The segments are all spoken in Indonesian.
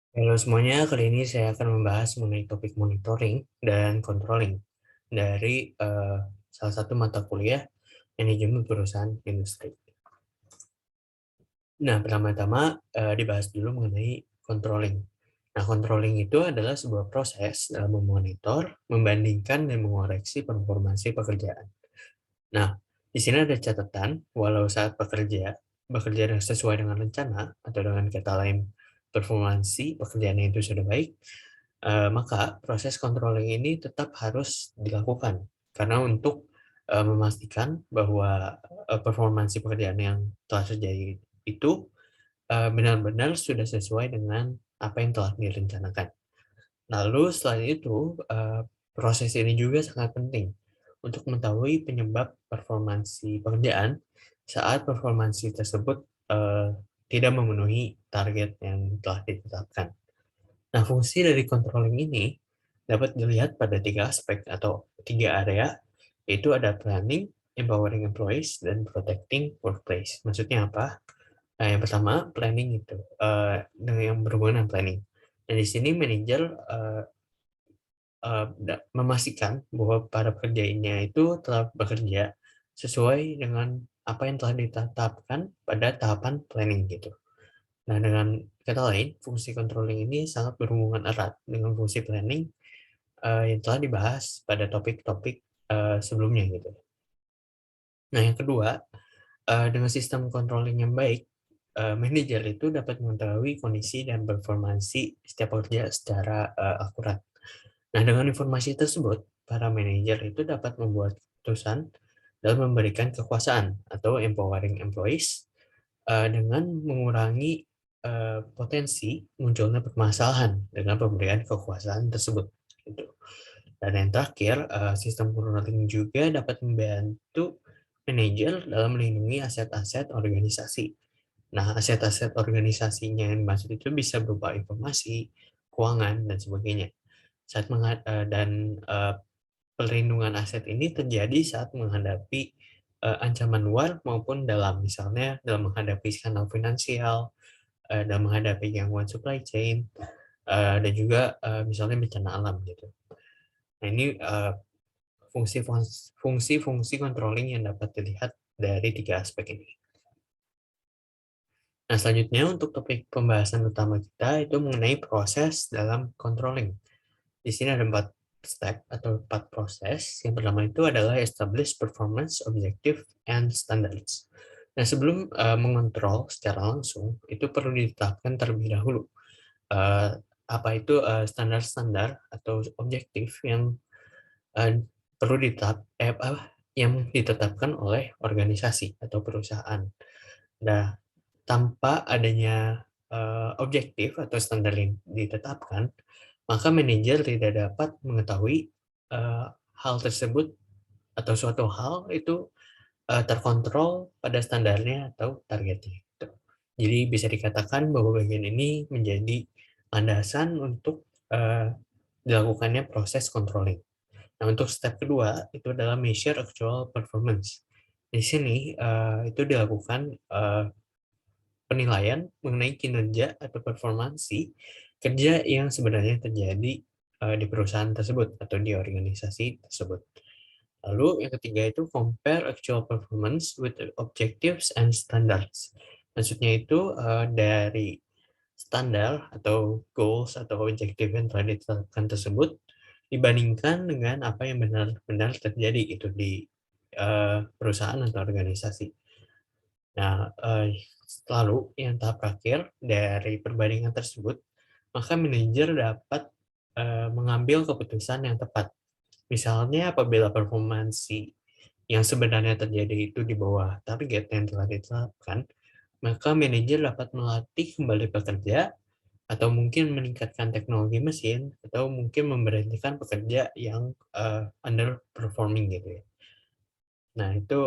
Halo semuanya, kali ini saya akan membahas mengenai topik monitoring dan controlling dari salah satu mata kuliah manajemen perusahaan industri. Nah, pertama-tama dibahas dulu mengenai controlling. Nah, controlling itu adalah sebuah proses dalam memonitor, membandingkan, dan mengoreksi performansi pekerjaan. Nah, di sini ada catatan, walau saat bekerja sesuai dengan rencana, atau dengan kata lain, performansi pekerjaannya itu sudah baik, maka proses controlling ini tetap harus dilakukan. Karena untuk memastikan bahwa performansi pekerjaan yang telah terjadi itu benar-benar sudah sesuai dengan apa yang telah direncanakan. Lalu selain itu, proses ini juga sangat penting untuk mengetahui penyebab performansi pekerjaan saat performansi tersebut tidak memenuhi target yang telah ditetapkan. Nah, fungsi dari controlling ini dapat dilihat pada tiga aspek atau tiga area, yaitu ada planning, empowering employees, dan protecting workplace. Maksudnya apa? Nah, yang pertama, planning itu, dengan yang berhubungan dengan planning. Dan di sini manajer memastikan bahwa para pekerjanya itu telah bekerja sesuai dengan apa yang telah ditetapkan pada tahapan planning gitu. Nah, dengan kata lain, fungsi controlling ini sangat berhubungan erat dengan fungsi planning yang telah dibahas pada topik-topik sebelumnya gitu. Nah, yang kedua, dengan sistem controlling yang baik, manajer itu dapat mengetahui kondisi dan performansi setiap pekerja secara akurat. Nah, dengan informasi tersebut, para manajer itu dapat membuat keputusan dan memberikan kekuasaan atau empowering employees dengan mengurangi potensi munculnya permasalahan dengan pemberian kekuasaan tersebut. Gitu. Dan yang terakhir, sistem controlling juga dapat membantu manajer dalam melindungi aset-aset organisasi. Nah, aset-aset organisasinya yang dimaksud itu bisa berupa informasi, keuangan, dan sebagainya. Perlindungan aset ini terjadi saat menghadapi ancaman luar maupun dalam, misalnya dalam menghadapi skandal finansial, dalam menghadapi gangguan supply chain, dan juga misalnya bencana alam gitu. Nah, ini fungsi-fungsi controlling yang dapat dilihat dari tiga aspek ini. Nah, selanjutnya untuk topik pembahasan utama kita itu mengenai proses dalam controlling. Di sini ada 4 step atau 4 proses. Yang pertama itu adalah establish performance, objective, and standards. Nah, sebelum mengontrol secara langsung, itu perlu ditetapkan terlebih dahulu eh, apa itu standar-standar atau objektif yang eh, perlu yang ditetapkan oleh organisasi atau perusahaan. Nah, tanpa adanya objektif atau standar yang ditetapkan, maka manajer tidak dapat mengetahui hal tersebut atau suatu hal itu terkontrol pada standarnya atau targetnya. Gitu. Jadi bisa dikatakan bahwa bagian ini menjadi landasan untuk dilakukannya proses controlling. Nah, untuk step kedua itu adalah measure actual performance. Di sini itu dilakukan penilaian mengenai kinerja atau performansi kerja yang sebenarnya terjadi di perusahaan tersebut atau di organisasi tersebut. Lalu yang ketiga itu compare actual performance with the objectives and standards. Maksudnya itu dari standar atau goals atau objektif yang telah ditetapkan tersebut dibandingkan dengan apa yang benar-benar terjadi itu di perusahaan atau organisasi. Nah, lalu yang tahap terakhir dari perbandingan tersebut, maka manajer dapat mengambil keputusan yang tepat. Misalnya apabila performansi yang sebenarnya terjadi itu di bawah target yang telah ditetapkan, maka manajer dapat melatih kembali pekerja atau mungkin meningkatkan teknologi mesin atau mungkin memberhentikan pekerja yang underperforming gitu ya. Nah, itu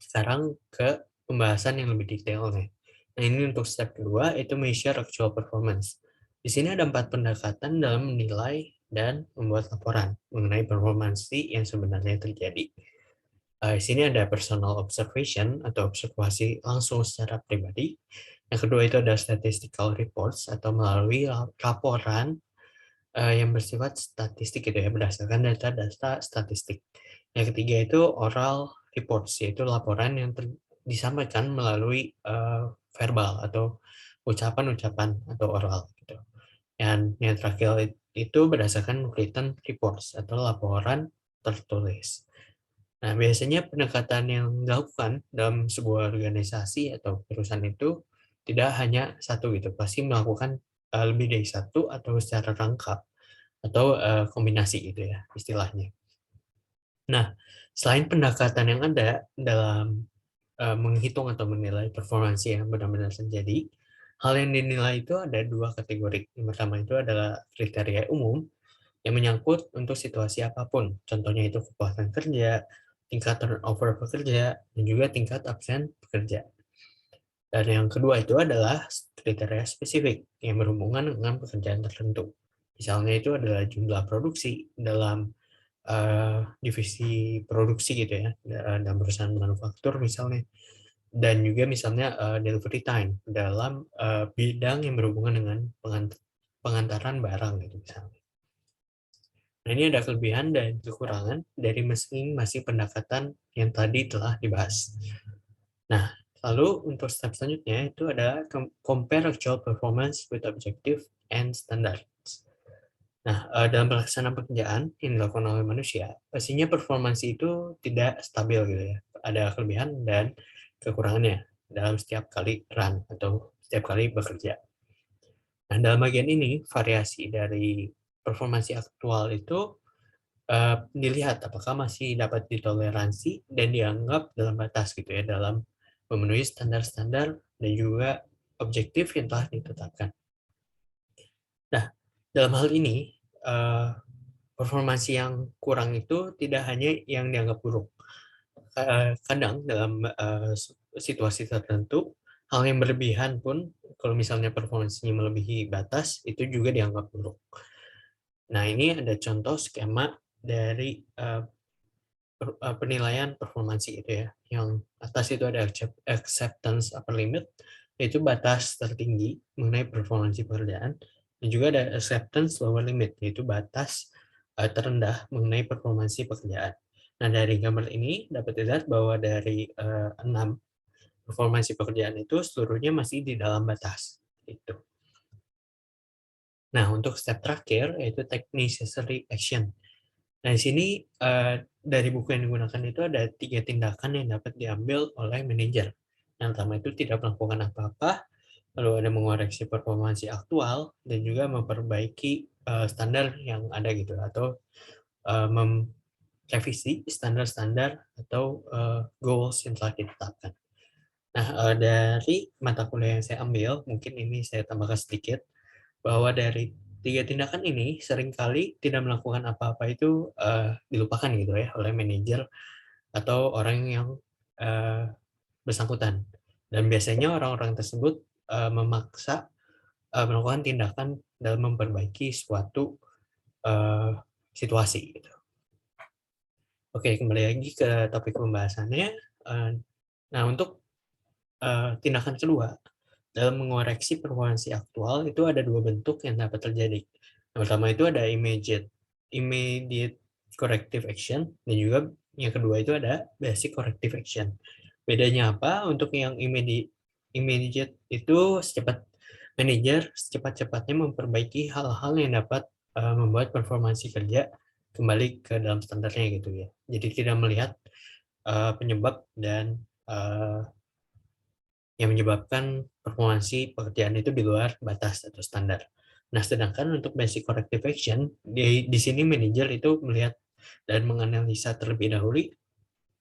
sekarang ke pembahasan yang lebih detail nih. Nah, ini untuk step kedua, itu measure actual performance. Di sini ada 4 pendekatan dalam menilai dan membuat laporan mengenai performansi yang sebenarnya terjadi. Di sini ada personal observation atau observasi langsung secara pribadi. Yang kedua itu ada statistical reports atau melalui laporan yang bersifat statistik gitu ya, berdasarkan data-data statistik. Yang ketiga itu oral reports, yaitu laporan yang disampaikan melalui verbal atau ucapan-ucapan atau oral gitu. Yang terakhir itu berdasarkan written reports atau laporan tertulis. Nah, biasanya pendekatan yang dilakukan dalam sebuah organisasi atau perusahaan itu tidak hanya satu gitu, pasti melakukan lebih dari satu atau secara rangkap atau kombinasi gitu ya istilahnya. Nah, selain pendekatan yang ada dalam menghitung atau menilai performansi yang benar-benar terjadi, hal yang dinilai itu ada dua kategori. Yang pertama itu adalah kriteria umum yang menyangkut untuk situasi apapun. Contohnya itu kepuasan kerja, tingkat turnover pekerja, dan juga tingkat absen pekerja. Dan yang kedua itu adalah kriteria spesifik yang berhubungan dengan pekerjaan tertentu. Misalnya itu adalah jumlah produksi dalam divisi produksi gitu ya, dalam perusahaan manufaktur misalnya. Dan juga misalnya delivery time dalam bidang yang berhubungan dengan pengantaran barang gitu misalnya. Nah, ini ada kelebihan dan kekurangan dari masing-masing pendekatan yang tadi telah dibahas. Nah, lalu untuk step selanjutnya itu ada compare actual performance with objective and standards. Nah, dalam pelaksanaan pekerjaan yang dilakukan oleh manusia, pastinya performansi itu tidak stabil gitu ya. Ada kelebihan dan kekurangannya dalam setiap kali run atau setiap kali bekerja. Nah, dalam bagian ini, variasi dari performansi aktual itu dilihat apakah masih dapat ditoleransi dan dianggap dalam batas gitu ya, dalam memenuhi standar-standar dan juga objektif yang telah ditetapkan. Nah, dalam hal ini, performansi yang kurang itu tidak hanya yang dianggap buruk. Kadang dalam situasi tertentu, hal yang berlebihan pun, kalau misalnya performansinya melebihi batas, itu juga dianggap buruk. Nah, ini ada contoh skema dari penilaian performansi itu ya. Yang atas itu ada acceptance upper limit, yaitu batas tertinggi mengenai performansi pekerjaan, dan juga ada acceptance lower limit, yaitu batas terendah mengenai performansi pekerjaan. Nah, dari gambar ini dapat dilihat bahwa dari 6 performansi pekerjaan itu seluruhnya masih di dalam batas. Itu. Nah, untuk step terakhir yaitu take necessary action. Nah, di sini dari buku yang digunakan itu ada 3 tindakan yang dapat diambil oleh manajer. Yang pertama itu tidak melakukan apa-apa, lalu ada mengoreksi performansi aktual, dan juga memperbaiki standar yang ada gitu, atau merevisi standar-standar atau goals yang telah ditetapkan. Nah, dari mata kuliah yang saya ambil, mungkin ini saya tambahkan sedikit, bahwa dari 3 tindakan ini seringkali tidak melakukan apa-apa itu dilupakan gitu ya oleh manajer atau orang yang bersangkutan. Dan biasanya orang-orang tersebut memaksa melakukan tindakan dalam memperbaiki suatu situasi gitu. Oke, kembali lagi ke topik pembahasannya. Nah, untuk tindakan kedua, dalam mengoreksi performansi aktual itu ada 2 bentuk yang dapat terjadi. Yang pertama itu ada immediate corrective action, dan juga yang kedua itu ada basic corrective action. Bedanya apa? Untuk yang immediate itu manajer secepat-cepatnya memperbaiki hal-hal yang dapat membuat performansi kerja kembali ke dalam standarnya gitu ya. Jadi tidak melihat penyebab dan yang menyebabkan performansi pekerjaan itu di luar batas atau standar. Nah, sedangkan untuk basic corrective action, di sini manajer itu melihat dan menganalisa terlebih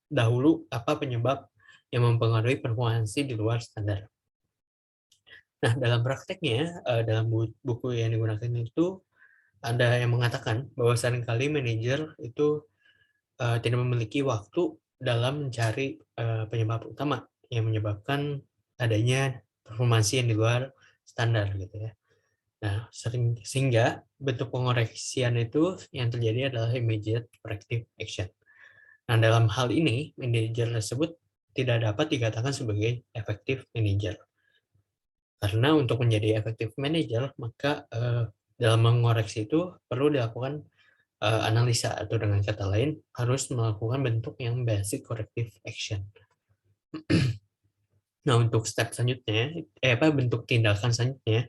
dahulu apa penyebab yang mempengaruhi performansi di luar standar. Nah, dalam prakteknya, dalam buku yang digunakan itu ada yang mengatakan bahwa seringkali manajer itu tidak memiliki waktu dalam mencari penyebab utama yang menyebabkan adanya performansi yang di luar standar gitu ya. Nah, sehingga bentuk pengoreksian itu yang terjadi adalah immediate corrective action. Nah, dalam hal ini, manajer tersebut tidak dapat dikatakan sebagai effective manager. Karena untuk menjadi effective manager, maka dalam mengoreksi itu perlu dilakukan analisa, atau dengan kata lain harus melakukan bentuk yang basic corrective action. Nah, untuk step selanjutnya, bentuk tindakan selanjutnya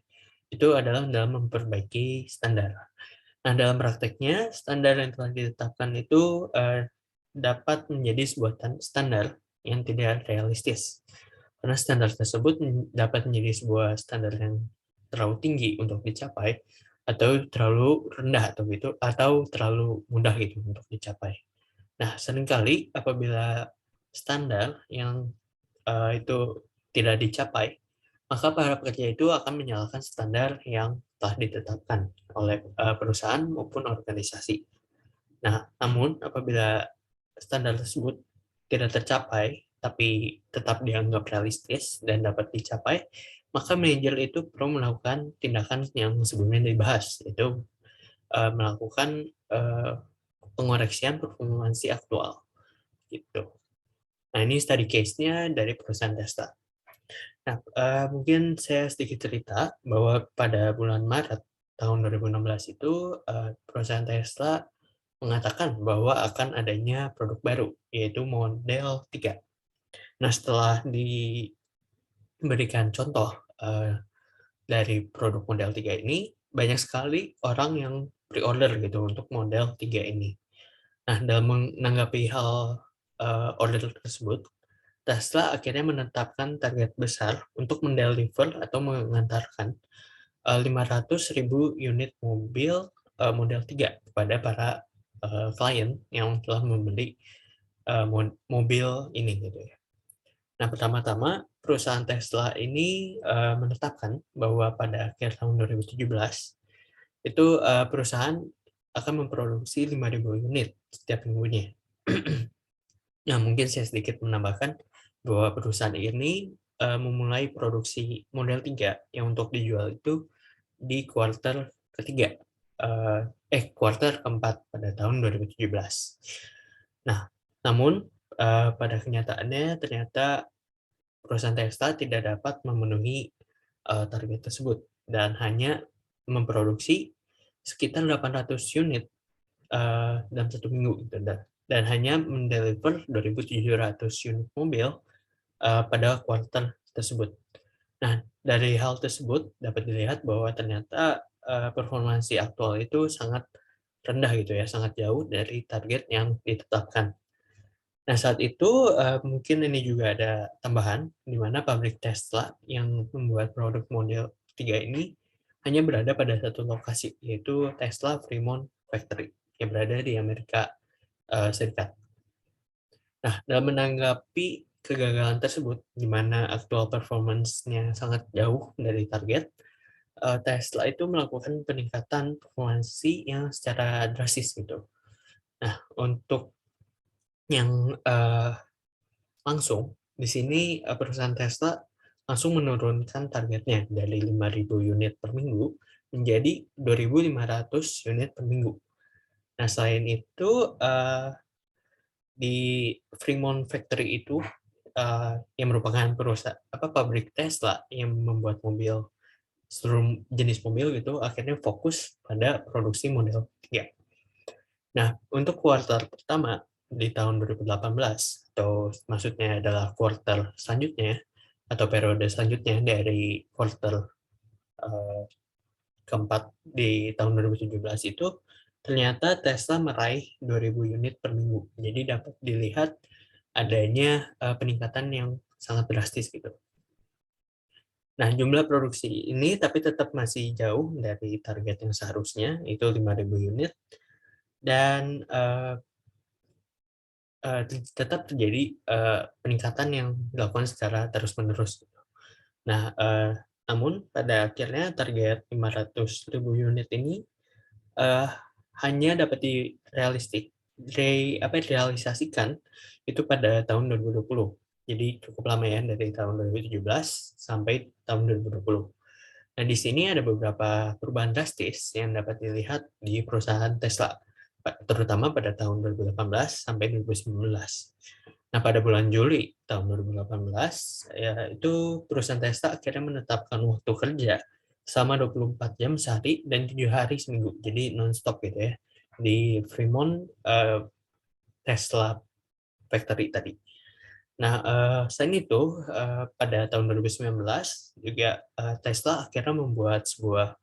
itu adalah dalam memperbaiki standar. Nah, dalam prakteknya, standar yang telah ditetapkan itu dapat menjadi sebuah standar yang tidak realistis. Karena standar tersebut dapat menjadi sebuah standar yang terlalu tinggi untuk dicapai, atau terlalu rendah atau terlalu mudah gitu untuk dicapai. Nah, seringkali apabila standar yang itu tidak dicapai, maka para pekerja itu akan menyalahkan standar yang telah ditetapkan oleh perusahaan maupun organisasi. Nah, namun apabila standar tersebut tidak tercapai, tapi tetap dianggap realistis dan dapat dicapai, maka manajer itu perlu melakukan tindakan yang sebelumnya dibahas, yaitu melakukan pengoreksian performansi aktual. Gitu. Nah, ini study case-nya dari perusahaan Tesla. Nah, mungkin saya sedikit cerita bahwa pada bulan Maret tahun 2016 itu perusahaan Tesla mengatakan bahwa akan adanya produk baru, yaitu model 3. Nah, setelah diberikan contoh dari produk model 3 ini, banyak sekali orang yang pre-order gitu untuk model 3 ini. Nah, dalam menanggapi hal order tersebut, Tesla akhirnya menetapkan target besar untuk mendeliver atau mengantarkan 500.000 unit mobil model 3 kepada para klien yang telah membeli mobil ini gitu ya. Nah, pertama-tama perusahaan Tesla ini menetapkan bahwa pada akhir tahun 2017 itu perusahaan akan memproduksi 5.000 unit setiap minggunya. Nah, mungkin saya sedikit menambahkan bahwa perusahaan ini memulai produksi model 3 yang untuk dijual itu di kuartal ketiga, kuartal keempat pada tahun 2017. Nah, namun pada kenyataannya ternyata perusahaan Tesla tidak dapat memenuhi target tersebut dan hanya memproduksi sekitar 800 unit dalam satu minggu gitu, dan hanya mendeliver 2.700 unit mobil pada kuartal tersebut. Nah, dari hal tersebut dapat dilihat bahwa ternyata performansi aktual itu sangat rendah gitu ya, sangat jauh dari target yang ditetapkan. Nah, saat itu mungkin ini juga ada tambahan, di mana pabrik Tesla yang membuat produk model 3 ini hanya berada pada satu lokasi, yaitu Tesla Fremont Factory, yang berada di Amerika Serikat. Nah, dalam menanggapi kegagalan tersebut, di mana aktual performance-nya sangat jauh dari target, Tesla itu melakukan peningkatan performansi yang secara drastis gitu. Nah, untuk yang langsung, di sini perusahaan Tesla langsung menurunkan targetnya dari 5.000 unit per minggu menjadi 2.500 unit per minggu. Nah, selain itu, di Fremont Factory itu, yang merupakan pabrik Tesla yang membuat seluruh jenis mobil gitu, akhirnya fokus pada produksi model 3. Nah, untuk kuartal pertama di tahun 2018, atau maksudnya adalah kuartal selanjutnya, atau periode selanjutnya dari kuartal keempat di tahun 2017 itu, ternyata Tesla meraih 2.000 unit per minggu. Jadi dapat dilihat adanya peningkatan yang sangat drastis gitu. Nah, jumlah produksi ini tapi tetap masih jauh dari target yang seharusnya, itu 5.000 unit, dan tetap terjadi peningkatan yang dilakukan secara terus-menerus. Nah, namun pada akhirnya target 500.000 unit ini hanya dapat direalisasikan itu pada tahun 2020. Jadi cukup lama ya, dari tahun 2017 sampai tahun 2020. Nah, di sini ada beberapa perubahan drastis yang dapat dilihat di perusahaan Tesla, terutama pada tahun 2018 sampai 2019. Nah, pada bulan Juli tahun 2018, ya itu perusahaan Tesla akhirnya menetapkan waktu kerja selama 24 jam sehari dan 7 hari seminggu. Jadi nonstop gitu ya di Fremont Tesla Factory tadi. Nah, selain itu pada tahun 2019 juga Tesla akhirnya membuat sebuah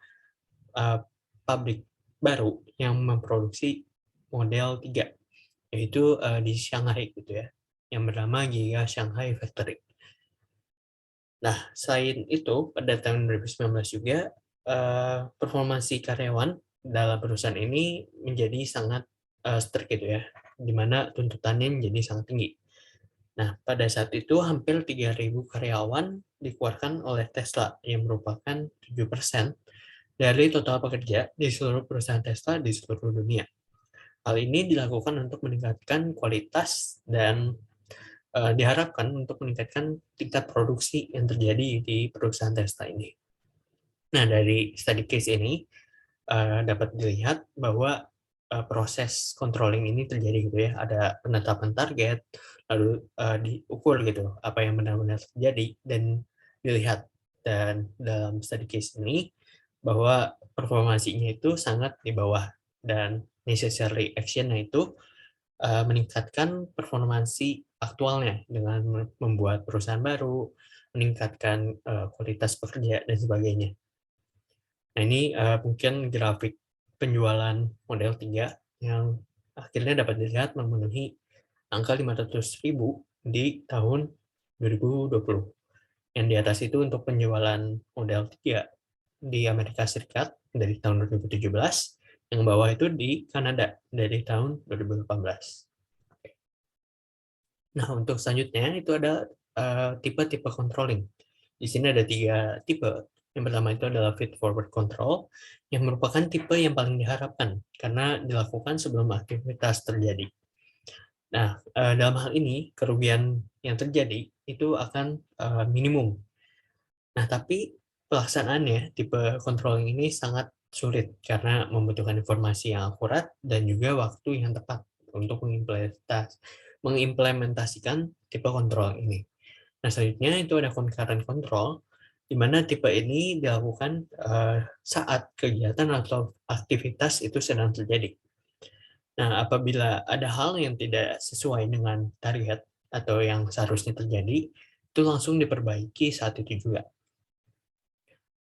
eh, pabrik baru yang memproduksi model 3, yaitu di Shanghai gitu ya, yang bernama Giga Shanghai Factory. Nah, selain itu, pada tahun 2019 juga, performansi karyawan dalam perusahaan ini menjadi sangat strict gitu ya, di mana tuntutannya menjadi sangat tinggi. Nah, pada saat itu hampir 3.000 karyawan dikeluarkan oleh Tesla, yang merupakan 7% dari total pekerja di seluruh perusahaan Tesla di seluruh dunia. Hal ini dilakukan untuk meningkatkan kualitas dan diharapkan untuk meningkatkan tingkat produksi yang terjadi di perusahaan Tesla ini. Nah, dari study case ini dapat dilihat bahwa proses controlling ini terjadi gitu ya. Ada penetapan target, lalu diukur gitu apa yang benar-benar terjadi dan dilihat. Dan dalam study case ini bahwa performansinya itu sangat di bawah, dan necessary action-nya itu meningkatkan performansi aktualnya dengan membuat perusahaan baru, meningkatkan kualitas pekerja dan sebagainya. Nah, ini mungkin grafik penjualan model 3 yang akhirnya dapat dilihat memenuhi angka 500.000 di tahun 2020. Yang di atas itu untuk penjualan model 3 di Amerika Serikat dari tahun 2017, yang bawah itu di Kanada dari tahun 2018. Nah, untuk selanjutnya itu ada tipe-tipe controlling. Di sini ada 3 tipe. Yang pertama itu adalah feed forward control, yang merupakan tipe yang paling diharapkan karena dilakukan sebelum aktivitas terjadi. Nah, dalam hal ini kerugian yang terjadi itu akan minimum. Nah, tapi pelaksanaannya tipe controlling ini sangat sulit karena membutuhkan informasi yang akurat dan juga waktu yang tepat untuk mengimplementasikan tipe kontrol ini. Nah, selanjutnya itu ada concurrent control, di mana tipe ini dilakukan saat kegiatan atau aktivitas itu sedang terjadi. Nah, apabila ada hal yang tidak sesuai dengan target atau yang seharusnya terjadi, itu langsung diperbaiki saat itu juga.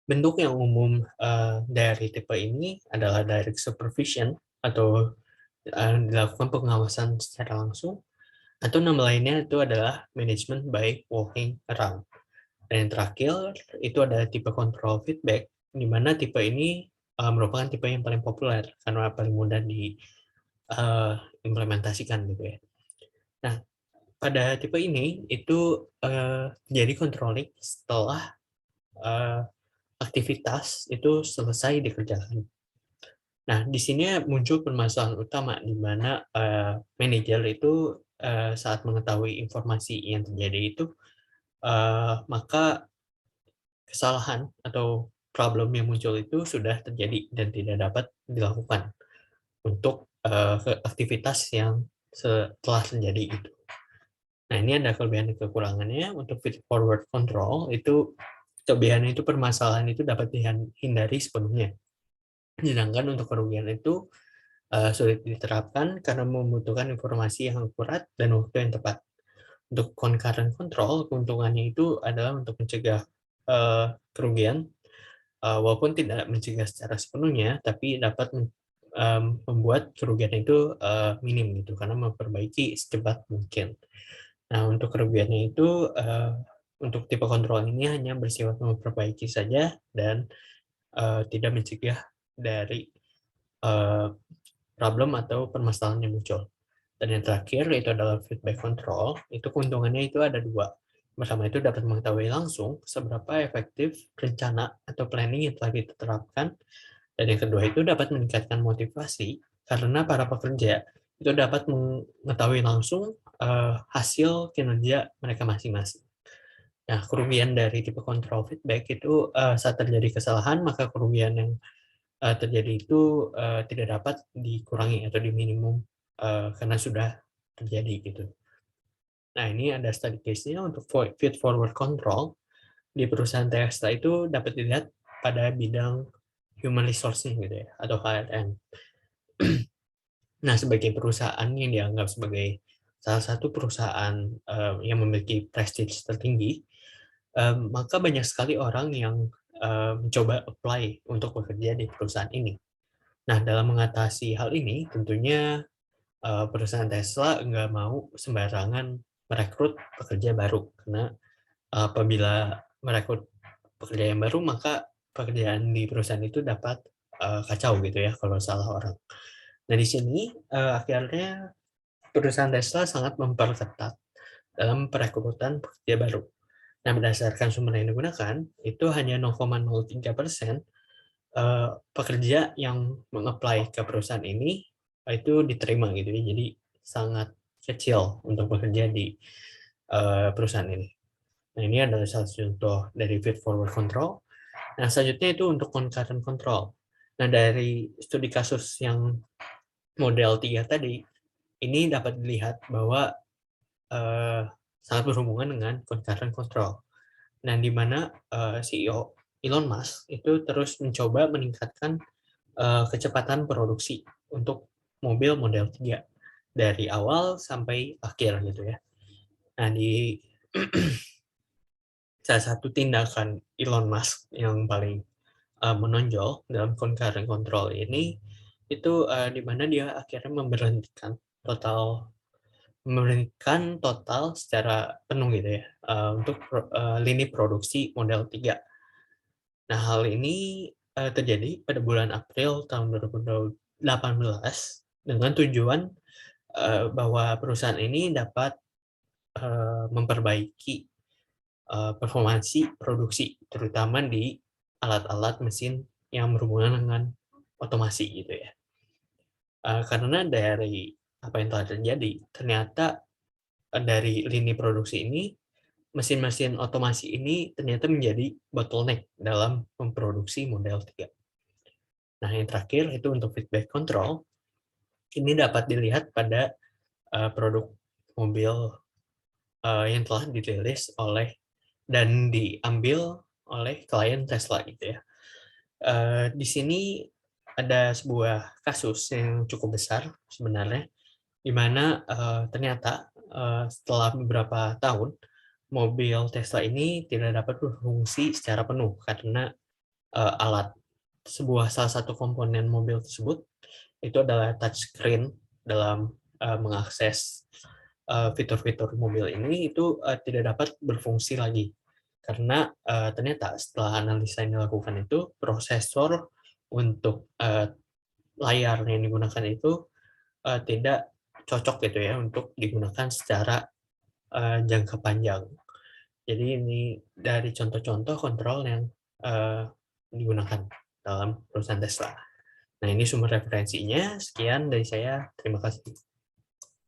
Bentuk yang umum dari tipe ini adalah direct supervision atau dilakukan pengawasan secara langsung, atau nama lainnya itu adalah management by walking around. Dan yang terakhir itu ada tipe control feedback, di mana tipe ini merupakan tipe yang paling populer karena paling mudah diimplementasikan gitu ya. Nah, pada tipe ini itu jadi controlling setelah eh, aktivitas itu selesai dikerjakan. Nah, di sini muncul permasalahan utama di mana manajer itu saat mengetahui informasi yang terjadi itu, maka kesalahan atau problem yang muncul itu sudah terjadi dan tidak dapat dilakukan untuk aktivitas yang setelah terjadi itu. Nah, ini ada kelebihan dan kekurangannya. Untuk feed forward control itu kelebihannya itu permasalahan itu dapat dihindari sepenuhnya. Sedangkan untuk kerugian itu sulit diterapkan karena membutuhkan informasi yang akurat dan waktu yang tepat. Untuk concurrent control, keuntungannya itu adalah untuk mencegah kerugian, walaupun tidak mencegah secara sepenuhnya, tapi dapat membuat kerugian itu minim gitu, karena memperbaiki secepat mungkin. Nah, untuk kerugiannya itu, untuk tipe kontrol ini hanya bersifat memperbaiki saja dan tidak mencegah dari eh, problem atau permasalahan yang muncul. Dan yang terakhir itu adalah feedback control. Itu keuntungannya itu ada dua. Pertama itu dapat mengetahui langsung seberapa efektif rencana atau planning yang telah diterapkan. Dan yang kedua itu dapat meningkatkan motivasi karena para pekerja itu dapat mengetahui langsung hasil kinerja mereka masing-masing. Nah, kerugian dari tipe control feedback itu saat terjadi kesalahan, maka kerugian yang terjadi itu tidak dapat dikurangi atau diminimum karena sudah terjadi gitu. Nah, ini ada study case-nya untuk feed forward control di perusahaan Tesla itu dapat dilihat pada bidang human resource-nya gitu ya, atau HRM. Nah, sebagai perusahaan yang dianggap sebagai salah satu perusahaan yang memiliki prestige tertinggi, maka banyak sekali orang yang mencoba apply untuk bekerja di perusahaan ini. Nah, dalam mengatasi hal ini, tentunya perusahaan Tesla nggak mau sembarangan merekrut pekerja baru, karena apabila merekrut pekerja yang baru, maka pekerjaan di perusahaan itu dapat kacau gitu ya kalau salah orang. Nah, di sini akhirnya perusahaan Tesla sangat memperketat dalam perekrutan pekerja baru. Nah, berdasarkan sumber yang digunakan, itu hanya 0,03% pekerja yang meng-apply ke perusahaan ini itu diterima gitu ya. Jadi sangat kecil untuk bekerja di perusahaan ini. Nah, ini adalah salah satu contoh dari feed forward control. Nah, selanjutnya itu untuk concurrent control. Nah, dari studi kasus yang model 3 tadi, ini dapat dilihat bahwa sangat berhubungan dengan concurrent control. Nah, di mana CEO Elon Musk itu terus mencoba meningkatkan kecepatan produksi untuk mobil model 3 dari awal sampai akhir gitu ya. Nah, di salah satu tindakan Elon Musk yang paling menonjol dalam concurrent control ini itu di mana dia akhirnya memberhentikan total secara penuh gitu ya untuk lini produksi model 3. Nah, hal ini terjadi pada bulan April tahun 2018 dengan tujuan bahwa perusahaan ini dapat memperbaiki performansi produksi, terutama di alat-alat mesin yang berhubungan dengan otomasi gitu ya. Karena dari apa yang telah terjadi, ternyata dari lini produksi ini, mesin-mesin otomasi ini ternyata menjadi bottleneck dalam memproduksi model 3. Nah, yang terakhir itu untuk feedback control, ini dapat dilihat pada produk mobil yang telah dirilis oleh dan diambil oleh klien Tesla gitu ya. Di sini ada sebuah kasus yang cukup besar sebenarnya, di mana ternyata setelah beberapa tahun mobil Tesla ini tidak dapat berfungsi secara penuh karena alat salah satu komponen mobil tersebut itu adalah touchscreen dalam mengakses fitur-fitur mobil ini itu tidak dapat berfungsi lagi karena ternyata setelah analisa yang dilakukan itu prosesor untuk layar yang digunakan itu tidak cocok gitu ya untuk digunakan secara jangka panjang. Jadi ini dari contoh-contoh kontrol yang digunakan dalam perusahaan Tesla. Nah, ini sumber referensinya. Sekian dari saya. Terima kasih.